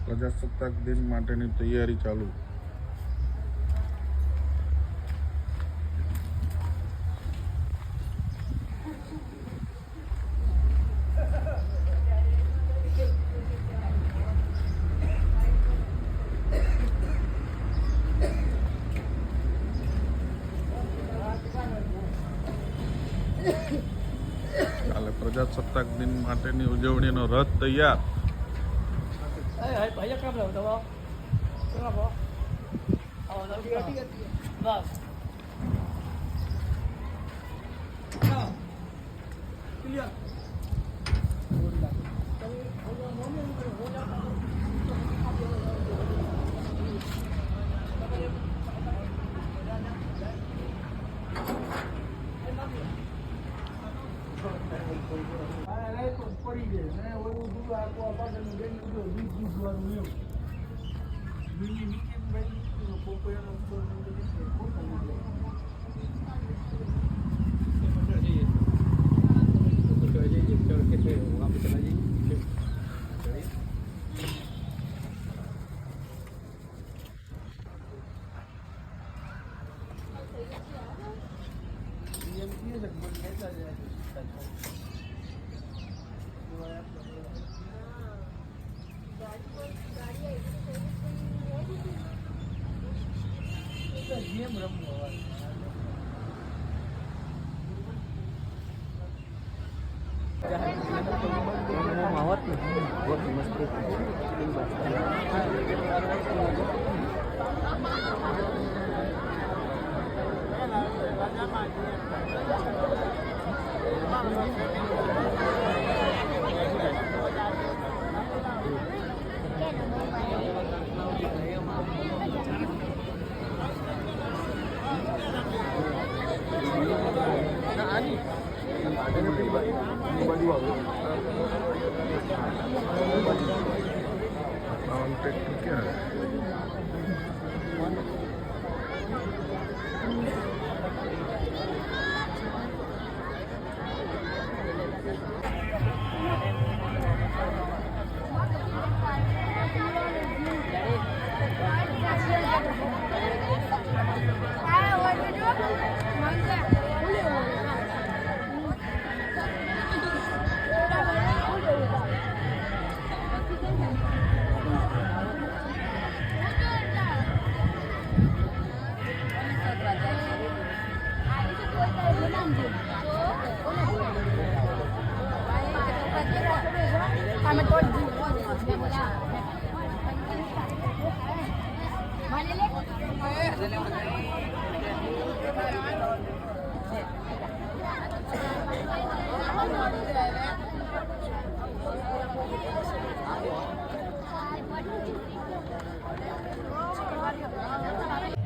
પ્રજાસત્તાક દિન માટેની તૈયારી ચાલુ. કાલે પ્રજાસત્તાક દિન માટેની ઉજવણીનો રથ તૈયાર.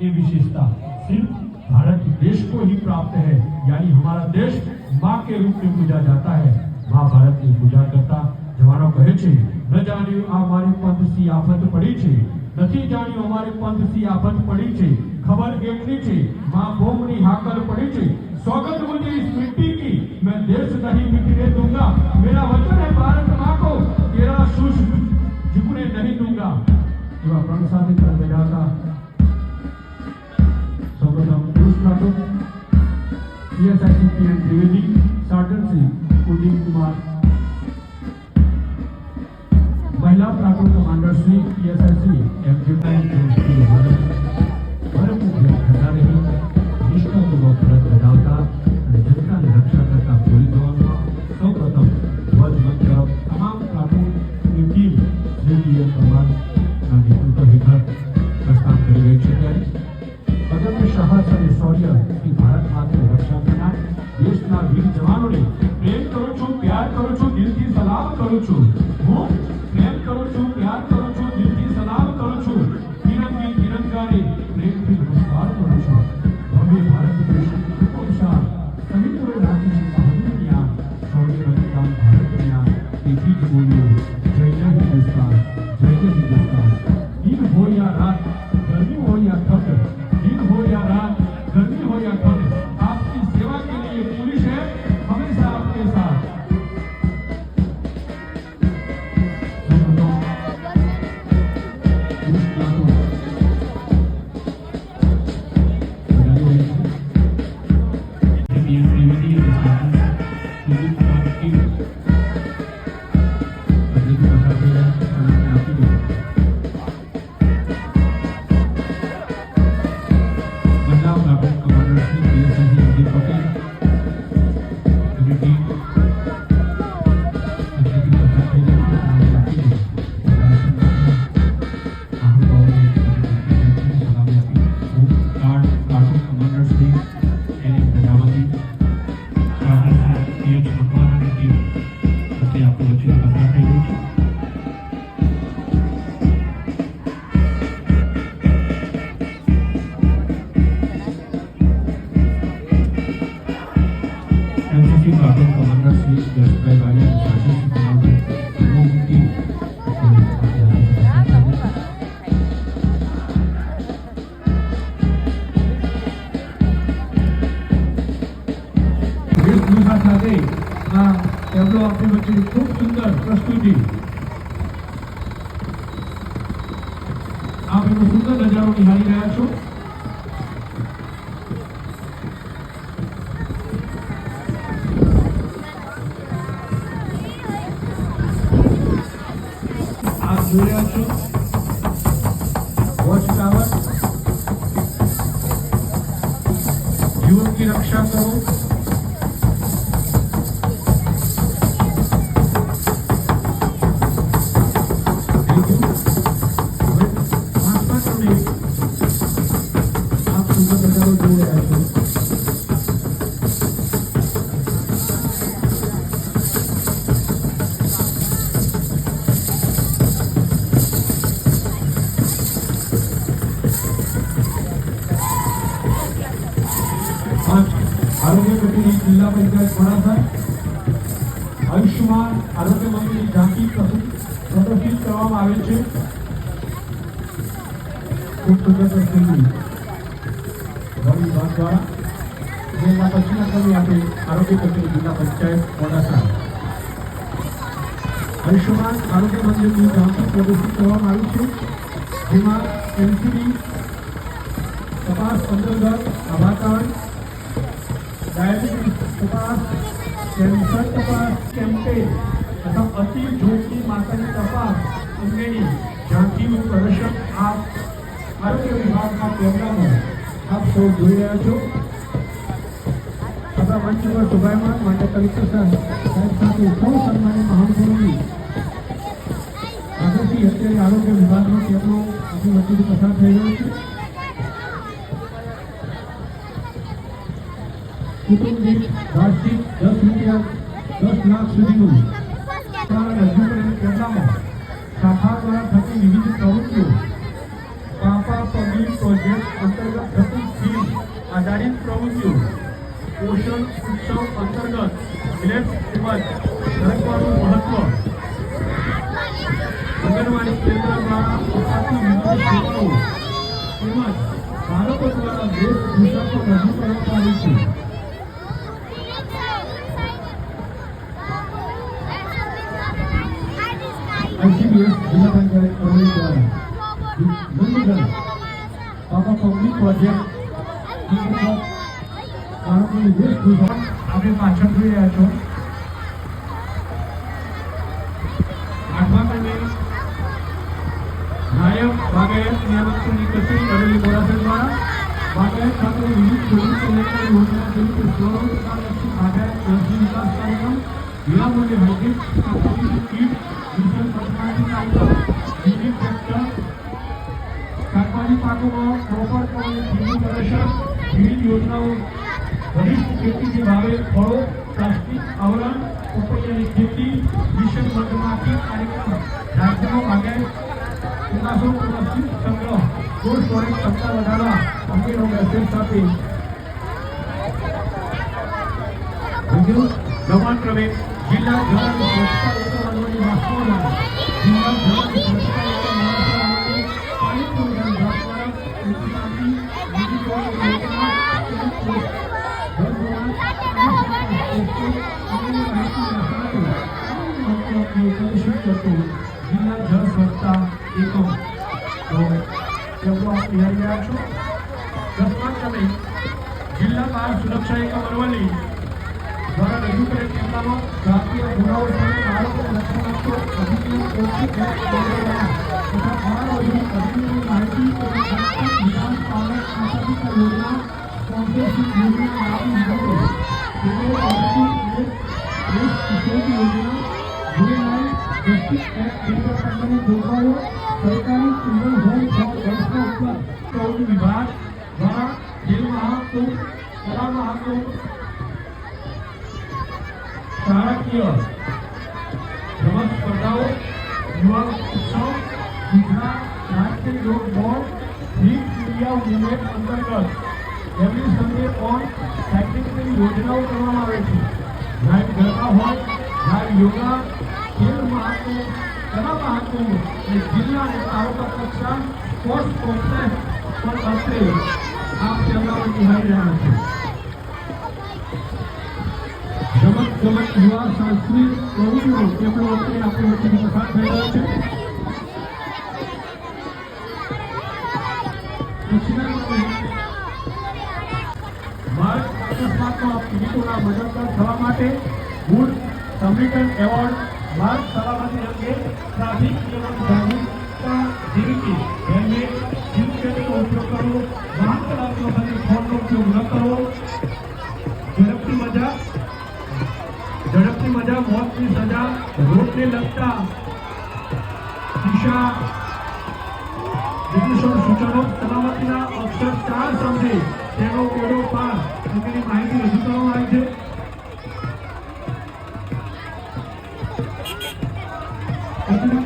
ये विशेषता सिर्फ भारत देश को ही प्राप्त है, यानी हमारा देश माँ के रूप में पूजा जाता है. माँ भारत की पूजा करता जवानों कहे छे, न जाण्યું આ મારી પંથ સી આફત પડી છે, નથી જાણ્યું અમારી પંથ સી આફત પડી છે, ખબર કેમની છે माँ ભોમની હાકલ પડી છે, स्वागत मुझे इस मिट्टी की, मैं देश नहीं मिटने दूंगा, मेरा वचन है भारत माँ को, तेरा शीश झुकने नहीं दूंगा. એવા પ્રણ સાથે कर બેઠા હતા. સૌપ્રથમ પુરુષ પ્રાટક પીએસઆઈસી પીએન ત્રિવેદી, સાર્જન્ટ શ્રી કુલદીપ कुमार, महिला प्राटक कमांडर श्री पीएसआईसी एमजे ભરપૂર ખડા રહી નિષ્ઠાપૂર્વક ફરજ બજાવતા અને જનતાની રક્ષા કરતા પોલીસ જવાનોમાં સૌપ્રથમ ધ્વજ મંચ તમામ પ્લાટૂનની ટીમ જેડીએ કમાન્ડના નેતૃત્વ હેઠળ પ્રસ્થાન કરી રહી છે. ત્યારે અદમ્ય સાહસ અને શૌર્યથી ભારત માતાની રક્ષા કરનાર દેશના વીર જવાનોને પ્રેમ કરું છું, પ્યાર કરું છું, દિલથી સલામ કરું છું. હું પ્રેમ કરું છું, પ્યાર કરું છું, દિલથી સલામ કરું છું. તિરંગી તિરંગાને પ્રેમથી નમસ્કાર કરું છું. ભવ્ય ભારત દેશ ખૂબ વિશાળ સૈનિકોએ રાખી બહાદુરી આ શૌર્ય બલિદાન ભારતની આ તેથી જ બોલ્યો જય જય હિન્દુસ્તાન, જય જય હિન્દુસ્તાન. दिन हो या रात, गर्मी हो या ठंड, दिन हो या रात, गर्मी हो या ठंड, आपकी सेवा के लिए पुलिस है हमेशा आपके साथ. આ ટેબલો આપણી વચ્ચેની ખૂબ સુંદર પ્રસ્તુતિ આપ એનો સુંદર નજારો નિહાળી રહ્યા છો. આપ જોઈ રહ્યા છો વોચ ટાવર. जीवन की रक्षा करो. आप सुंदर नजारो जो रहे हैं आरोग्य मंत्री जिला पंचायत मोडासा आयुष्मान आरोग्य मंत्री झांकी प्रदर्शित કરવામાં આવે છે. ખૂબ સુંદર પ્રસ્તુતિ વન વિભાગ દ્વારા જેના પછીના ક્રમે આપણે આરોગ્ય મંત્રી જિલ્લા પંચાયત મોડાસા આયુષ્માન આરોગ્ય મંત્રીની ઝાંકી પ્રદર્શિત કરવામાં આવી છે. જેમાં એમસીડી તપાસ અંતર્ગત આધાર કાર્ડ, डायबिटीज तपास, कैंसर तपास कैंपेन तथा अति जोखमी माताની તપાસ અંગેની ઝાંખીનું પ્રદર્શન આપ આરોગ્ય વિભાગના કેન્દ્રમાં આપ સૌ જોઈ રહ્યા છો. આપણા મંચ પર શોભાયમાન માટે કલેક્ટર સાહેબ સાથે સૌ સન્માનિત મહાનુભાવોની આગળથી અત્યારે આરોગ્ય વિભાગનો કેન્દ્રો આપણી વચ્ચેથી પસાર થઈ રહ્યો છે. कुटुंब दीठ वार्षिक 10 रुपया 10 लाख सुधीનું રજૂ કરેલ કેન્દ્રમાં શાખા દ્વારા થતી વિવિધ પ્રવૃત્તિઓ પાપા પબ્લિક પ્રોજેક્ટ અંતર્ગત થતી થીમ આધારિત પ્રવૃત્તિઓ, પોષણ ઉત્સવ અંતર્ગત મિલેટ તેમજ સરગવાનું મહત્વ, આંગણવાડી કેન્દ્ર દ્વારા અપાતી વિવિધ સેવાઓ તેમજ બાળકો દ્વારા વેશભૂષા પણ રજૂ કરવામાં આવી છે. ICBS जिला पंचायत करौली द्वारा नंदगढ़ पापा पब्लिक प्रोजेक्ट બાળકોની વેશભૂષા આપણે પાછળ જોઈ રહ્યા છો. 8મા ક્રમે નાયબ બાગાયત નિયામકની કચેરી કરૌલી મોડાસા દ્વારા બાગાયત ખાતે વિવિધ ખેડૂત કલ્યાણ યોજના જેવી કે સ્વરોજગારલક્ષી બાગાયત કૃષિ વિકાસ કાર્યક્રમ, વિનામૂલ્યે હાઇબ્રિડ શાકભાજીની કીટ, ડિજિટલ પદ્ધતિ કાર્યક્રમ, યુનિક ટ્રેક્ટર, શાકભાજી પાકોમાં પ્રોપર કરીને થીમનું પ્રદર્શન, વિવિધ યોજનાઓ, વરિષ્ઠ ખેતી ભાવે ફળો, પ્લાસ્ટિક આવરણ, પપૈયાની ખેતી, મિશન મધમાખી કાર્યક્રમ, રાજ્યમાં બાગાયત વિકાસો પ્લાસ્ટિક સંગ્રહ, કોલ્ડ સ્ટોરેજ ક્ષમતા વધારવા અંગેનો મેસેજ સાથે નવમા ક્રમે જિલ્લા જળની સ્વચ્છતા એકમની વાસ્તવમાં જિલ્લા જળની સ્વચ્છતા એકમની પાણી પુરવઠા વિભાગ દ્વારા એનસીઆરટી ડિજિટલ યોજના જિલ્લા જળ સ્વચ્છતા એકમ નિહાળી રહ્યા છો. 10મા ક્રમે જિલ્લા બાળ સુરક્ષા એકમ અરવલ્લી દ્વારા રજૂ કરેલ કેન્દ્રમાં જાતીય ગુનાઓ સામે બાળકોને રક્ષણ આપતો અધિનિયમ ઓછી તથા 12 વર્ષની અધિનિયમની માહિતી વિધાન પાલન આશાધિકાર યોજના સ્પોન્સરશીપ યોજના લાભની વિગતો કિશોરી યોજના જુવેનાઇલ જસ્ટિસ એક્ટ 2015ની જોગવાઈઓ સરકારી ચિલ્ડ્રન હોમ ફોર ગર્લ્સના ઉપર 14 વિભાગ દ્વારા ખેલ મહાકુંભ, કલા મહાકુંભ, શાળાકીય રમત સ્પર્ધાઓ, યુવા ઉત્સવ, ગુજરાત રાજ્ય યોગ બોર્ડ, ફિટ ઇન્ડિયા મુવમેન્ટ અંતર્ગત એવરી સન્ડે ઓન સાયકલિંગની યોજનાઓ કરવામાં આવે છે. લાઈવ ગરબા હોય, લાઈવ યોગા, ખેલ મહાકુંભ, કલા મહાકુંભ અને જિલ્લા અને તાલુકા કક્ષા સ્પોર્ટ્સ કોમ્પ્લેક્સ પણ અંતે આ કેન્દ્રમાં નિહાળી રહ્યા છે. રમત તેમજ યુવા સાંસ્કૃતિક પ્રવૃત્તિઓ તેમનો વખતે આપણી વચ્ચેથી પસાર થઈ રહ્યો છે. માર્ગ અકસ્માતમાં પીડિતોના મદદગાર થવા માટે ગુડ સમિટન એવોર્ડ માર્ગ સલામતી અંગે ટ્રાફિક નિયમોની જાગૃતતા જેવી કે હેલ્મેટ સીટ બેલ્ટનો ઉપયોગ કરવો, વાહન ચલાવતી વખતે ફોનનો ઉપયોગ ન કરવો, ઝડપથી મજા મોતની સજા, રોડને લગતા દિશા નિર્દેશો સૂચનો, સલામતીના અક્ષર 4 સમજે તેનો બેડો પાર અંગેની માહિતી રજૂ કરવામાં આવી છે. કચેરી